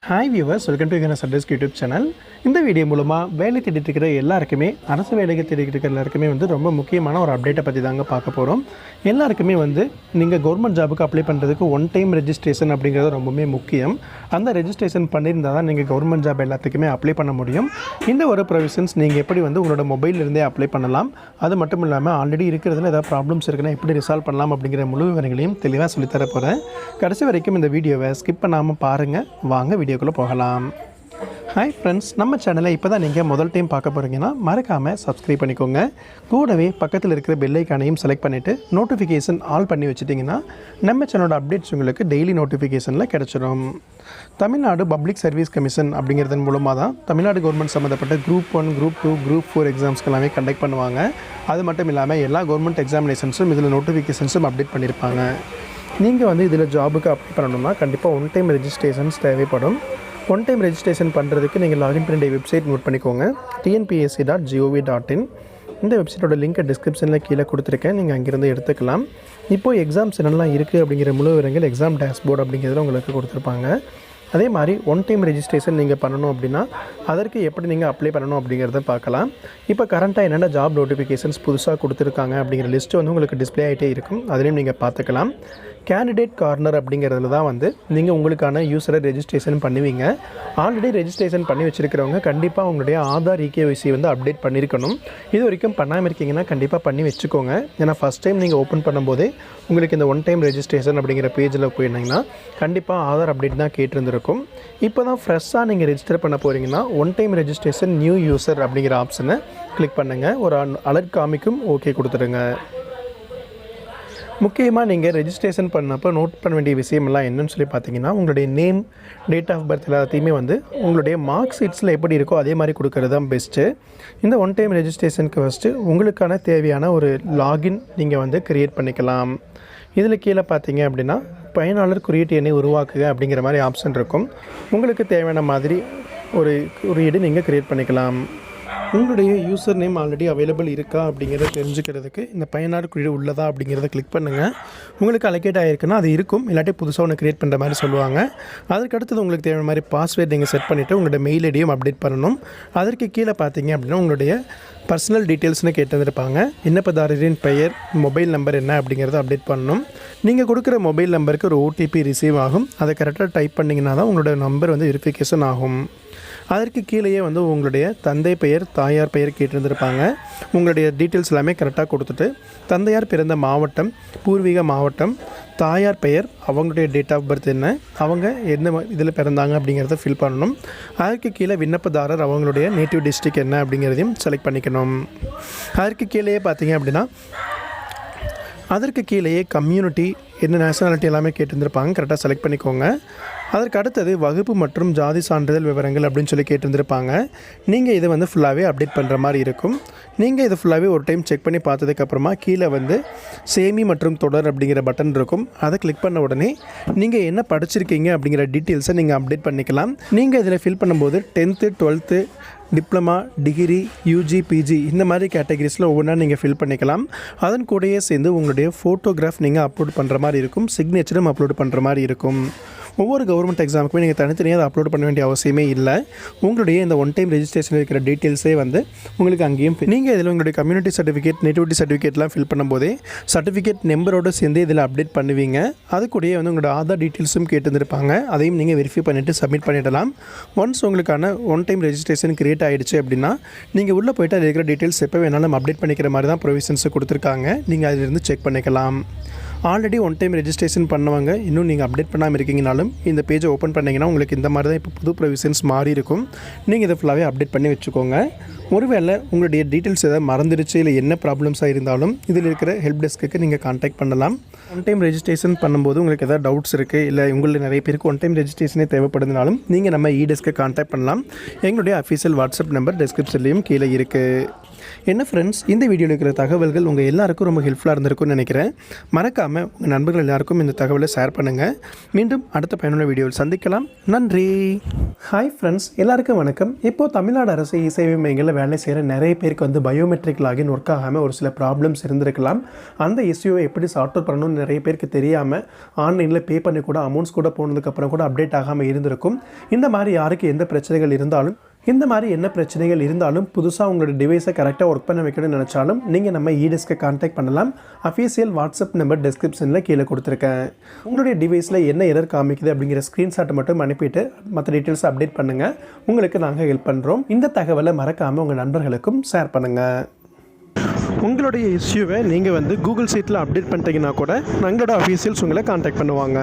Hi viewers, welcome to சர்டஸ்க் YouTube channel. இந்த video மூலமாக வேலை தேடிட்டு இருக்கிற எல்லாருக்குமே, அரசு வேலைக்கு தேடிட்டு இருக்கிற எல்லாருக்குமே ரொம்ப முக்கியமான ஒரு அப்டேட்டை பற்றி தாங்க பார்க்க போகிறோம். எல்லாருக்குமே நீங்கள் கவர்மெண்ட் ஜாபுக்கு அப்ளை பண்ணுறதுக்கு ஒன் டைம் ரெஜிஸ்ட்ரேஷன் அப்படிங்கிறது ரொம்பவே முக்கியம். அந்த ரெஜிஸ்ட்ரேஷன் பண்ணியிருந்தால் தான் நீங்கள் கவர்மெண்ட் ஜாப் எல்லாத்துக்குமே அப்ளை பண்ண முடியும். இந்த ஒரு ப்ரொவிஷன்ஸ் நீங்கள் எப்படி உங்களோட மொபைலிருந்தே அப்ளை பண்ணலாம், அது மட்டும் இல்லாமல் ஆல்ரெடி இருக்கிறதுல ஏதாவது ப்ராப்ளம்ஸ் இருக்குன்னா எப்படி ரிசால்வ் பண்ணலாம் அப்படிங்கிற முழு விவரங்களையும் தெளிவாக சொல்லித்தர போகிறேன். கடைசி வரைக்கும் இந்த வீடியோவை ஸ்கிப் பண்ணாமல் பாருங்கள். வாங்க வீடியோக்குள்ளே போகலாம். ஹாய் ஃப்ரெண்ட்ஸ், நம்ம சேனலை இப்போ தான் நீங்கள் முதல் டைம் பார்க்க போகிறீங்கன்னா மறக்காமல் சப்ஸ்கிரைப் பண்ணிக்கோங்க. கூடவே பக்கத்தில் இருக்கிற பெல் ஐக்கானையும் செலக்ட் பண்ணிவிட்டு நோட்டிஃபிகேஷன் ஆல் பண்ணி வச்சுட்டிங்கன்னா நம்ம சேனலோட அப்டேட்ஸ் உங்களுக்கு டெய்லி நோட்டிஃபிகேஷனில் கிடச்சிடும். தமிழ்நாடு பப்ளிக் சர்வீஸ் கமிஷன் அப்படிங்கிறதன் மூலமாக தான் தமிழ்நாடு கவர்மெண்ட் சம்மந்தப்பட்ட குரூப் 1, குரூப் 2, குரூப் 4 எக்ஸாம்ஸ்க்கு எல்லாமே கண்டக்ட் பண்ணுவாங்க. அது மட்டும் இல்லாமல் எல்லா கவர்மெண்ட் எக்ஸாமினேஷன்ஸும் இதில் நோட்டிஃபிகேஷன்ஸும் அப்டேட் பண்ணியிருப்பாங்க. நீங்கள் இதில் ஜாபுக்கு அப்ளை பண்ணணும்னா கண்டிப்பாக ஒன் டைம் ரெஜிஸ்ட்ரேஷன்ஸ் தேவைப்படும். ஒன் டைம் ரெஜிஸ்ட்ரேஷன் பண்ணுறதுக்கு நீங்கள் லாகின் பண்ணி வெப்சைட் நோட் பண்ணிக்கோங்க. TNPSC.gov.in. இந்த வெப்சைட்டோட லிங்க்கை டிஸ்கிரிப்ஷனில் கீழே கொடுத்துருக்கேன், நீங்கள் அங்கேருந்து எடுத்துக்கலாம். இப்போது எக்ஸாம்ஸ் என்னெல்லாம் இருக்குது அப்படிங்கிற முழு விவரங்கள் எக்ஸாம் டேஷ்போர்டு அப்படிங்கிறதுல உங்களுக்கு கொடுத்துருப்பாங்க. அதே மாதிரி ஒன் டைம் ரெஜிஸ்ட்ரேஷன் நீங்கள் பண்ணணும் அப்படின்னா அதற்கு எப்படி நீங்கள் அப்ளை பண்ணணும் அப்படிங்கிறத பார்க்கலாம். இப்போ கரண்ட்டாக என்னென்ன ஜாப் நோட்டிஃபிகேஷன்ஸ் புதுசாக கொடுத்துருக்காங்க அப்படிங்கிற லிஸ்ட்டு உங்களுக்கு டிஸ்பிளே ஆகிட்டே இருக்கும், அதுலேயும் நீங்கள் பார்த்துக்கலாம். கேண்டிடேட் கார்னர் அப்படிங்கிறதுல தான் நீங்கள் உங்களுக்கான யூஸரை ரெஜிஸ்ட்ரேஷன் பண்ணுவீங்க. ஆல்ரெடி ரெஜிஸ்ட்ரேஷன் பண்ணி வச்சுருக்கிறவங்க கண்டிப்பாக உங்களுடைய ஆதார் eKYC அப்டேட் பண்ணியிருக்கணும். இது வரைக்கும் பண்ணாமல் இருக்கீங்கன்னா கண்டிப்பாக பண்ணி வச்சுக்கோங்க. ஏன்னா ஃபஸ்ட் டைம் நீங்கள் ஓப்பன் பண்ணும்போதே உங்களுக்கு இந்த ஒன் டைம் ரெஜிஸ்ட்ரேஷன் அப்படிங்கிற பேஜில் போயிருந்தீங்கன்னா கண்டிப்பாக ஆதார் அப்டேட் தான் கேட்டிருந்துருக்கும். இப்போ தான் ஃப்ரெஷ்ஷாக நீங்கள் ரெஜிஸ்டர் பண்ண போகிறீங்கன்னா one time registration new user அப்படிங்கிற ஆப்ஷனை கிளிக் பண்ணுங்கள். ஒரு அலர்ட் காமிக்கும், ஓகே கொடுத்துருங்க. முக்கியமாக நீங்கள் ரெஜிஸ்ட்ரேஷன் பண்ணப்போ நோட் பண்ண வேண்டிய விஷயமெல்லாம் என்னன்னு சொல்லி பார்த்தீங்கன்னா, உங்களுடைய நேம், டேட் ஆஃப் பர்த் எல்லாத்தையுமே உங்களுடைய மார்க் ஷீட்ஸில் எப்படி இருக்கோ அதே மாதிரி கொடுக்கறது தான் பெஸ்ட்டு. இந்த ஒன் டைம் ரெஜிஸ்ட்ரேஷனுக்கு ஃபஸ்ட்டு உங்களுக்கான தேவையான ஒரு லாகின் நீங்கள் க்ரியேட் பண்ணிக்கலாம். இதில் கீழே பார்த்தீங்க அப்படின்னா பயனாளர் குறியீட்டு எண்ணை உருவாக்குக அப்படிங்கிற மாதிரி ஆப்ஷன் இருக்கும். உங்களுக்கு தேவையான மாதிரி ஒரு குறியீடு நீங்கள் க்ரியேட் பண்ணிக்கலாம். உங்களுடைய யூசர் நேம் ஆல்ரெடி அவைலபிள் இருக்கா அப்படிங்கிறத தெரிஞ்சுக்கிறதுக்கு இந்த பயனாளர் குறியீடு உள்ளதா அப்படிங்கிறத கிளிக் பண்ணுங்கள். உங்களுக்கு அலோகேட் ஆகிருக்குன்னா அது இருக்கும், இல்லாட்டி புதுசாக ஒன்று க்ரியேட் பண்ணுற மாதிரி சொல்லுவாங்க. அதற்கு அடுத்தது உங்களுக்கு தேவையான மாதிரி பாஸ்வேர்ட் நீங்கள் செட் பண்ணிவிட்டு உங்களோட மெயில் ஐடியும் அப்டேட் பண்ணணும். அதற்கு கீழே பார்த்தீங்க அப்படின்னா உங்களுடைய பர்சனல் டீட்டெயில்ஸ்னு கேட்டிருப்பாங்க. விண்ணப்பதாரரின் பெயர், மொபைல் நம்பர் என்ன அப்படிங்கிறத அப்டேட் பண்ணணும். நீங்கள் கொடுக்குற மொபைல் நம்பருக்கு ஒரு OTP ரிசீவ் ஆகும். அதை கரெக்டாக டைப் பண்ணிங்கன்னா தான் உங்களோட நம்பர் வெரிஃபிகேஷன் ஆகும். அதற்கு கீழேயே உங்களுடைய தந்தை பெயர், தாயார் பெயர் கேட்டிருந்திருப்பாங்க. உங்களுடைய டீட்டெயில்ஸ் எல்லாமே கரெக்டாக கொடுத்துட்டு தந்தையார் பிறந்த மாவட்டம், பூர்வீக மாவட்டம், தாயார் பெயர், அவங்களுடைய டேட் ஆஃப் பர்த் என்ன, அவங்க என்ன இதில் பிறந்தாங்க அப்படிங்கிறத ஃபில் பண்ணணும். அதற்கு கீழே விண்ணப்பதாரர் அவங்களுடைய நேட்டிவ் டிஸ்ட்ரிக்ட் என்ன அப்படிங்கிறதையும் செலக்ட் பண்ணிக்கணும். அதற்கு கீழேயே பார்த்தீங்க அப்படின்னா அதற்கு கீழேயே கம்யூனிட்டி, என்ன நேஷனாலிட்டி எல்லாமே கேட்டிருந்திருப்பாங்க, கரெக்டாக செலக்ட் பண்ணிக்கோங்க. அதற்கு அடுத்தது வகுப்பு மற்றும் ஜாதி சான்றிதழ் விவரங்கள் அப்படின்னு சொல்லி கேட்டிருந்திருப்பாங்க. நீங்கள் இதை ஃபுல்லாகவே அப்டேட் பண்ணுற மாதிரி இருக்கும். நீங்கள் இதை ஃபுல்லாகவே ஒரு டைம் செக் பண்ணி பார்த்ததுக்கப்புறமா கீழே சேமி மற்றும் தொடர் அப்படிங்கிற பட்டன் இருக்கும். அதை கிளிக் பண்ண உடனே நீங்கள் என்ன படிச்சிருக்கீங்க அப்படிங்கிற டீட்டெயில்ஸை நீங்கள் அப்டேட் பண்ணிக்கலாம். நீங்கள் இதில் ஃபில் பண்ணும்போது 10th, 12th, diploma, degree, UG, PG இந்த மாதிரி கேட்டகரிஸில் ஒவ்வொன்றா நீங்கள் ஃபில் பண்ணிக்கலாம். அதன் கூடயே சேர்ந்து உங்களுடைய ஃபோட்டோகிராஃப் நீங்கள் அப்லோட் பண்ணுற மாதிரி இருக்கும், சிக்னேச்சரும் அப்லோட் பண்ணுற மாதிரி இருக்கும். ஒவ்வொரு கவர்மெண்ட் எக்ஸாமுக்குமே நீங்கள் தனித்தனியாக அதை அப்லோட் பண்ண வேண்டிய அவசியமே இல்லை. உங்களுடைய இந்த ஒன் டைம் ரெஜிஸ்ட்ரேஷன் இருக்கிற டீட்டெயில்ஸே உங்களுக்கு அங்கேயும் நீங்கள் இதில் உங்களுடைய கம்யூனிட்டி சர்டிஃபிகேட், நேட்டிவிட்டி சர்டிஃபிகேட்லாம் ஃபில் பண்ணும்போதே சர்டிஃபிகேட் நம்பரோடு சேர்ந்து இதில் அப்டேட் பண்ணுவீங்க. அது கூடயே உங்களோட ஆதார் டீட்டெயில்ஸும் கேட்டிருந்திருப்பாங்க. அதையும் நீங்கள் வெரிஃபை பண்ணிவிட்டு சப்மிட் பண்ணிடலாம். ஒன்ஸ் உங்களுக்கான ஒன் டைம் ரெஜிஸ்ட்ரேஷன் கிரியேட் ஆகிடுச்சு அப்படின்னா நீங்கள் உள்ளே போய்ட்டு அதில் இருக்கிற டீட்டெயில்ஸ் எப்போ வேணாலும் அப்டேட் பண்ணிக்கிற மாதிரி தான் ப்ரொவிஷன்ஸை கொடுத்துருக்காங்க. நீங்கள் அதிலிருந்து செக் பண்ணிக்கலாம். ஆல்ரெடி ஒன் டைம் ரெஜிஸ்ட்ரேஷன் பண்ணவங்க இன்னும் நீங்கள் அப்டேட் பண்ணாமல் இருக்கீங்கனாலும் இந்த பேஜை ஓப்பன் பண்ணிங்கன்னா உங்களுக்கு இந்த மாதிரி தான் இப்போ புது ப்ரொவிஷன்ஸ் மாறி இருக்கும். நீங்கள் இதை ஃபுல்லாகவே அப்டேட் பண்ணி வச்சுக்கோங்க. ஒருவேளை உங்களுடைய டீட்டெயில்ஸ் எதாவது மறந்துடுச்சு, இல்லை என்ன ப்ராப்ளம்ஸாக இருந்தாலும் இதில் இருக்கிற ஹெல்ப் டெஸ்க்கு நீங்கள் கான்டாக்ட் பண்ணலாம். ஒன் டைம் ரெஜிஸ்ட்ரேஷன் பண்ணும்போது உங்களுக்கு எதாவது டவுட்ஸ் இருக்குது, இல்லை உங்களில் நிறைய பேருக்கு ஒன் டைம் ரெஜிஸ்ட்ரேஷனே தேவைப்படுதுனாலும் நீங்கள் நம்ம eDesk கான்டாக்ட் பண்ணலாம். எங்களுடைய அஃபீஷியல் வாட்ஸ்அப் நம்பர் டிஸ்கிரிப்ஷன்லேயும் கீழே இருக்குது. என்ன ஃப்ரெண்ட்ஸ், இந்த வீடியோவில் இருக்கிற தகவல்கள் உங்கள் எல்லாருக்கும் ரொம்ப ஹெல்ப்ஃபுல்லாக இருந்திருக்கும்னு நினைக்கிறேன். மறக்காமல் உங்கள் நண்பர்கள் எல்லாருக்கும் இந்த தகவலை ஷேர் பண்ணுங்கள். மீண்டும் அடுத்த பயனுள்ள வீடியோவில் சந்திக்கலாம். நன்றி. ஹாய் ஃப்ரெண்ட்ஸ், எல்லாருக்கும் வணக்கம். இப்போது தமிழ்நாடு அரசு இ-சேவை மையங்களில் வேலை செய்கிற நிறைய பேருக்கு வந்து பயோமெட்ரிக் லாகின் ஒர்க் ஆகாமல் ஒரு சில ப்ராப்ளம்ஸ் இருந்திருக்கலாம். அந்த இஷ்யூவை எப்படி சார்ட் அவுட் பண்ணணும்னு நிறைய பேருக்கு தெரியாமல் ஆன்லைனில் பே பண்ணி கூட அமௌண்ட்ஸ் கூட போனதுக்கப்புறம் கூட அப்டேட் ஆகாமல் இருந்திருக்கும். இந்த மாதிரி யாருக்கு எந்த பிரச்சனைகள் இருந்தாலும் புதுசாக உங்களோட டிவைஸை கரெக்டாக ஒர்க் பண்ண வைக்கணும்னு நினச்சாலும் நீங்கள் நம்ம இ-டெஸ்க்கை கான்டாக்ட் பண்ணலாம். அஃபீஷியல் வாட்ஸ்அப் நம்பர் டிஸ்கிரிப்ஷனில் கீழே கொடுத்துருக்கேன். உங்களுடைய டிவைஸில் என்ன எரர் காமிக்குது அப்படிங்கிற ஸ்க்ரீன்ஷாட்டை மட்டும் அனுப்பிட்டு மற்ற டீட்டெயில்ஸை அப்டேட் பண்ணுங்கள். உங்களுக்கு நாங்கள் ஹெல்ப் பண்ணுறோம். இந்த தகவலை மறக்காமல் உங்கள் நண்பர்களுக்கும் ஷேர் பண்ணுங்கள். உங்களுடைய இஷ்யூவை நீங்கள் வந்து கூகுள் சீட்டில் அப்டேட் பண்ணிட்டீங்கன்னா கூட எங்களோட அஃபீஷியல்ஸ் உங்களை கான்டாக்ட் பண்ணுவாங்க.